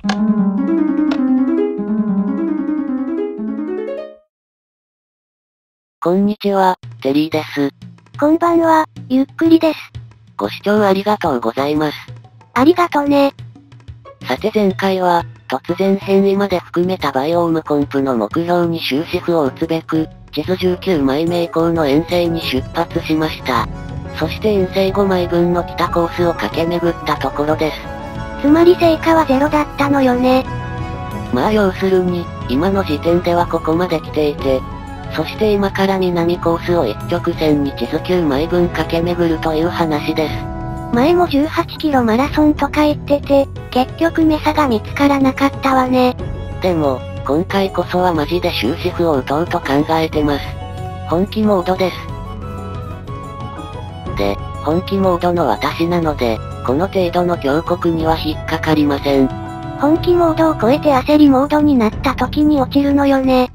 こんにちは、テリーです。こんばんは、ゆっくりです。ご視聴ありがとうございます。ありがとね。さて前回は、突然変異まで含めたバイオームコンプの目標に終止符を打つべく、地図19枚目以降の遠征に出発しました。そして遠征5枚分の北コースを駆け巡ったところです。つまり成果はゼロだったのよね。まあ要するに、今の時点ではここまで来ていて、そして今から南コースを一直線に地図9枚分駆け巡るという話です。前も18キロマラソンとか言ってて、結局メサが見つからなかったわね。でも、今回こそはマジで終止符を打とうと考えてます。本気モードです。で、本気モードの私なので、この程度の峡谷には引っかかりません。本気モードを超えて焦りモードになった時に落ちるのよね。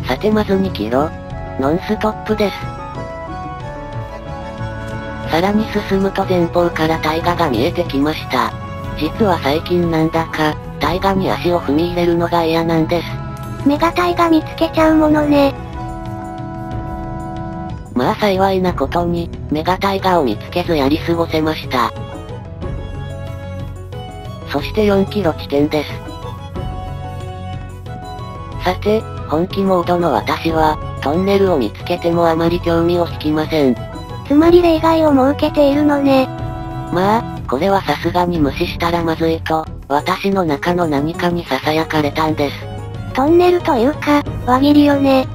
さてまず2キロ、ノンストップです。さらに進むと前方から大河が見えてきました。実は最近なんだか、大河に足を踏み入れるのが嫌なんです。メガタイが見つけちゃうものね。まあ幸いなことに、メガタイガを見つけずやり過ごせました。そして4キロ地点です。さて、本気モードの私は、トンネルを見つけてもあまり興味を引きません。つまり例外を設けているのね。まあ、これはさすがに無視したらまずいと、私の中の何かに囁かれたんです。トンネルというか、輪切りよね。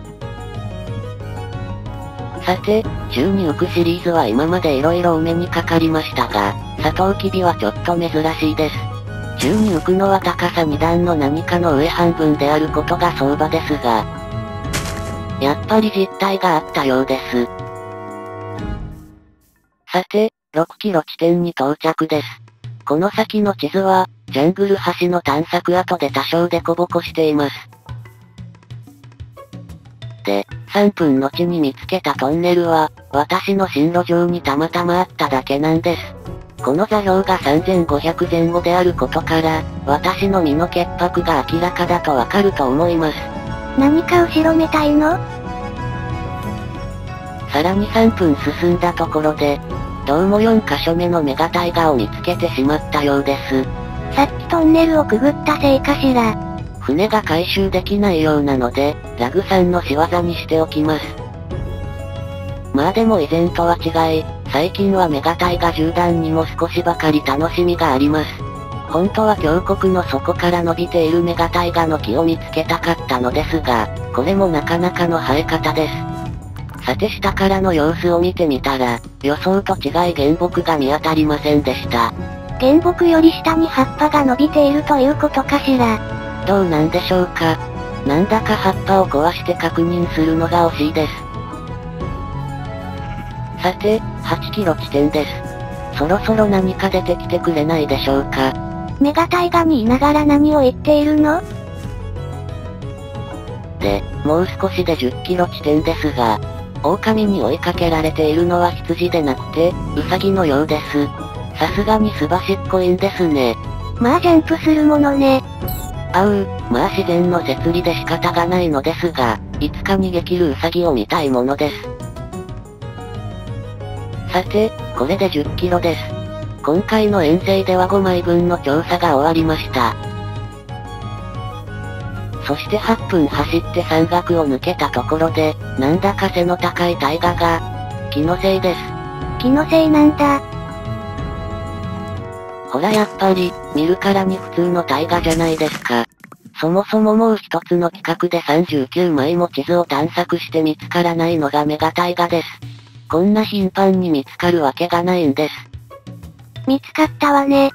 さて、宙に浮くシリーズは今まで色々お目にかかりましたが、サトウキビはちょっと珍しいです。宙に浮くのは高さ2段の何かの上半分であることが相場ですが、やっぱり実体があったようです。さて、6キロ地点に到着です。この先の地図は、ジャングル橋の探索跡で多少デコボコしています。で、3分後に見つけたトンネルは、私の進路上にたまたまあっただけなんです。この座標が3500前後であることから、私の身の潔白が明らかだとわかると思います。何か後ろめたいの？さらに3分進んだところで、どうも4カ所目のメガタイガを見つけてしまったようです。さっきトンネルをくぐったせいかしら。船が回収できないようなので、ラグさんの仕業にしておきます。まあでも以前とは違い、最近はメガタイガ縦断にも少しばかり楽しみがあります。本当は峡谷の底から伸びているメガタイガの木を見つけたかったのですが、これもなかなかの生え方です。さて下からの様子を見てみたら、予想と違い原木が見当たりませんでした。原木より下に葉っぱが伸びているということかしら。どうなんでしょうか。なんだか葉っぱを壊して確認するのが惜しいです。さて、8キロ地点です。そろそろ何か出てきてくれないでしょうか。メガタイガにいながら何を言っているの？で、もう少しで10キロ地点ですが、狼に追いかけられているのは羊でなくて、ウサギのようです。さすがにすばしっこいんですね。まあジャンプするものね。まあ自然の摂理で仕方がないのですが、いつか逃げ切るウサギを見たいものです。さて、これで10キロです。今回の遠征では5枚分の調査が終わりました。そして8分走って山岳を抜けたところで、なんだか背の高い大河が、気のせいです。気のせいなんだ。ほらやっぱり、見るからに普通の大河じゃないですか。そもそももう一つの企画で39枚も地図を探索して見つからないのがメガ大河です。こんな頻繁に見つかるわけがないんです。見つかったわね。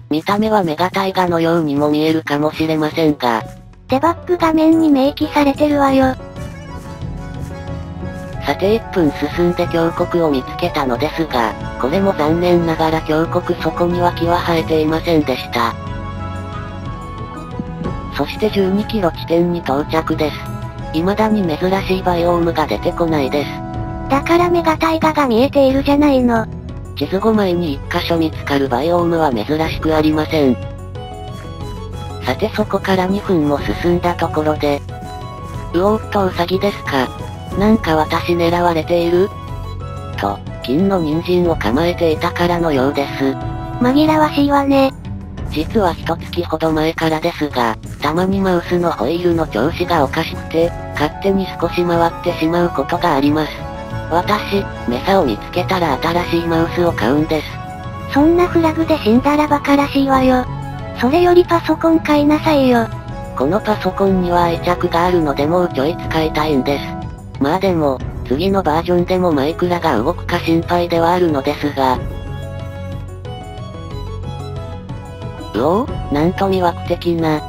見た目はメガ大河のようにも見えるかもしれませんが、デバッグ画面に明記されてるわよ。さて1分進んで峡谷を見つけたのですが、これも残念ながら峡谷そこには木は生えていませんでした。そして12キロ地点に到着です。未だに珍しいバイオームが出てこないです。だからメガタイガが見えているじゃないの。地図5枚に1箇所見つかるバイオームは珍しくありません。さてそこから2分も進んだところで、うおーっとウサギですか。なんか私狙われていると、金の人参を構えていたからのようです。紛らわしいわね。実は1月ほど前からですが、たまにマウスのホイールの調子がおかしくて、勝手に少し回ってしまうことがあります。私、メサを見つけたら新しいマウスを買うんです。そんなフラグで死んだらバカらしいわよ。それよりパソコン買いなさいよ。このパソコンには愛着があるのでもうちょい使いたいんです。まあでも、次のバージョンでもマイクラが動くか心配ではあるのですが。うおー、なんと魅惑的な。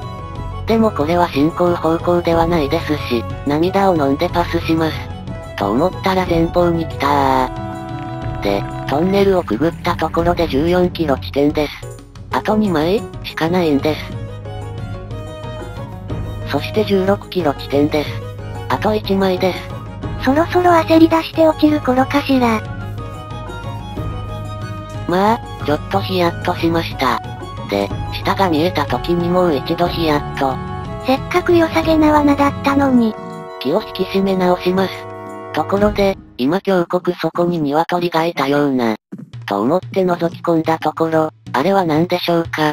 でもこれは進行方向ではないですし、涙を飲んでパスします。と思ったら前方に来たー。で、トンネルをくぐったところで14キロ地点です。あと2枚しかないんです。そして16キロ地点です。あと1枚です。そろそろ焦り出して落ちる頃かしら。まあ、ちょっとヒヤッとしました。で、下が見えた時にもう一度ヒヤッと。せっかく良さげな罠だったのに。気を引き締め直します。ところで、今峡谷そこに鶏がいたような。と思って覗き込んだところ、あれは何でしょうか。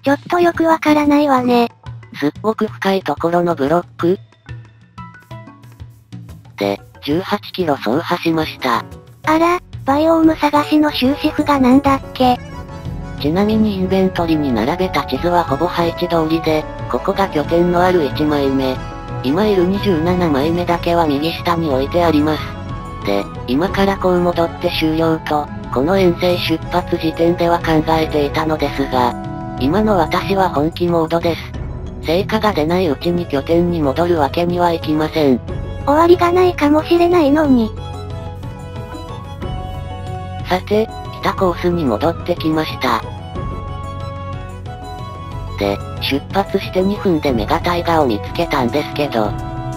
ちょっとよくわからないわね。すっごく深いところのブロックで、18キロ走破しました。あら、バイオーム探しの終止符がなんだっけ。ちなみにインベントリに並べた地図はほぼ配置通りで、ここが拠点のある1枚目。今いる27枚目だけは右下に置いてあります。で、今からこう戻って終了と、この遠征出発時点では考えていたのですが、今の私は本気モードです。成果が出ないうちに拠点に戻るわけにはいきません。終わりがないかもしれないのに。さて、北コースに戻ってきました。で、出発して2分でメガタイガを見つけたんですけど。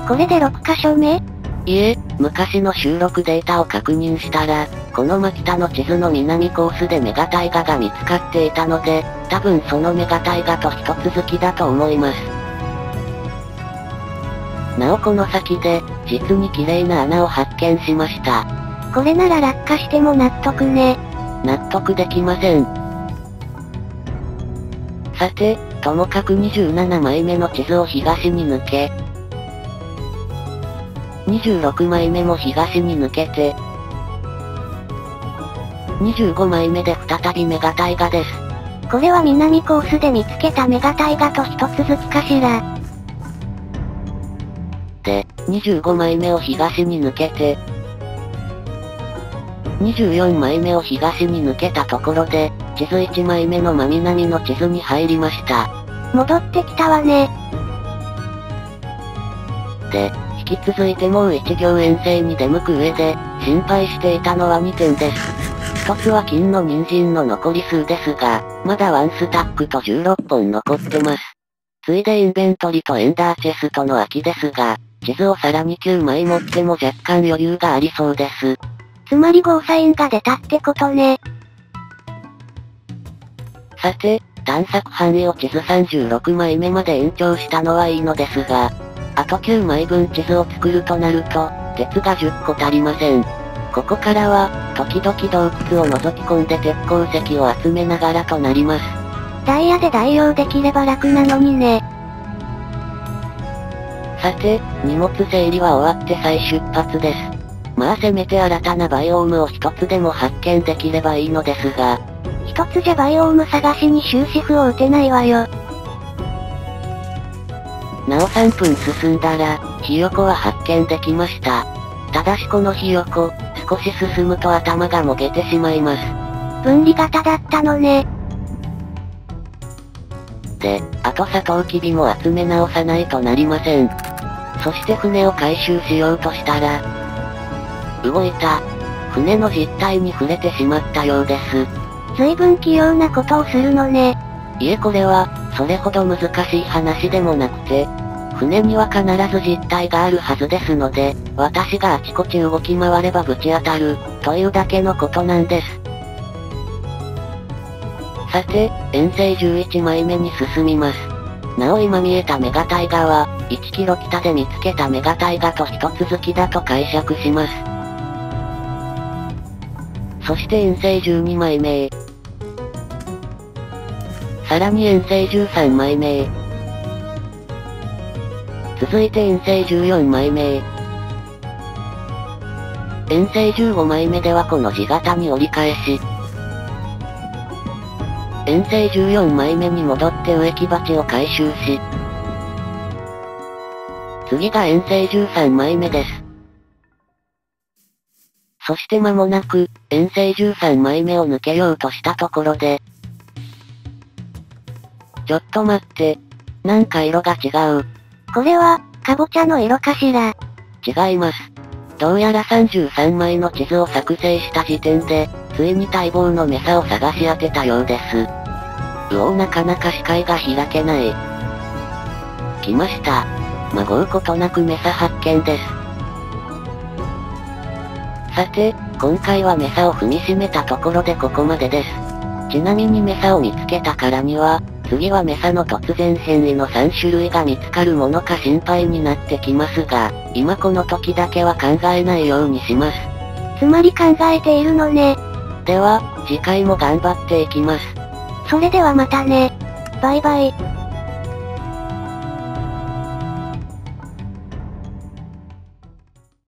これで6カ所目？いえ、昔の収録データを確認したら、この真北の地図の南コースでメガタイガが見つかっていたので、多分そのメガタイガと一続きだと思います。なおこの先で、実に綺麗な穴を発見しました。これなら落下しても納得ね。納得できません。さて、ともかく27枚目の地図を東に抜け、26枚目も東に抜けて、25枚目で再びメガタイガです。これは南コースで見つけたメガタイガと一続きかしら。で、25枚目を東に抜けて、24枚目を東に抜けたところで、地図1枚目の真南の地図に入りました。戻ってきたわね。で、引き続いてもう一行遠征に出向く上で、心配していたのは2点です。一つは金の人参の残り数ですが、まだワンスタックと16本残ってます。ついでインベントリとエンダーチェストの空きですが、地図をさらに9枚持っても若干余裕がありそうです。つまりゴーサインが出たってことね。さて、探索範囲を地図36枚目まで延長したのはいいのですが、あと9枚分地図を作るとなると、鉄が10個足りません。ここからは、時々洞窟を覗き込んで鉄鉱石を集めながらとなります。ダイヤで代用できれば楽なのにね。さて、荷物整理は終わって再出発です。まあせめて新たなバイオームを一つでも発見できればいいのですが。一つじゃバイオーム探しに終止符を打てないわよ。なお3分進んだら、ヒヨコは発見できました。ただしこのヒヨコ、少し進むと頭がもげてしまいます。分離型だったのね。で、あとサトウキビも集め直さないとなりません。そして船を回収しようとしたら、動いた。船の実体に触れてしまったようです。随分器用なことをするのね。いえこれは、それほど難しい話でもなくて、船には必ず実体があるはずですので、私があちこち動き回ればぶち当たる、というだけのことなんです。さて、遠征11枚目に進みます。なお今見えたメガタイガは、1キロ北で見つけたメガタイガと一続きだと解釈します。そして遠征12枚目。さらに遠征13枚目。続いて遠征14枚目。遠征15枚目ではこの字型に折り返し、遠征14枚目に戻って植木鉢を回収し、次が遠征13枚目です。そして間もなく、遠征13枚目を抜けようとしたところで、ちょっと待って、なんか色が違う。これは、かぼちゃの色かしら。違います。どうやら33枚の地図を作成した時点で、ついに待望のメサを探し当てたようです。なかなか視界が開けない。来ました。まごうことなくメサ発見です。さて、今回はメサを踏みしめたところでここまでです。ちなみにメサを見つけたからには、次はメサの突然変異の3種類が見つかるものか心配になってきますが、今この時だけは考えないようにします。つまり考えているのね。では、次回も頑張っていきます。それではまたね。バイバイ。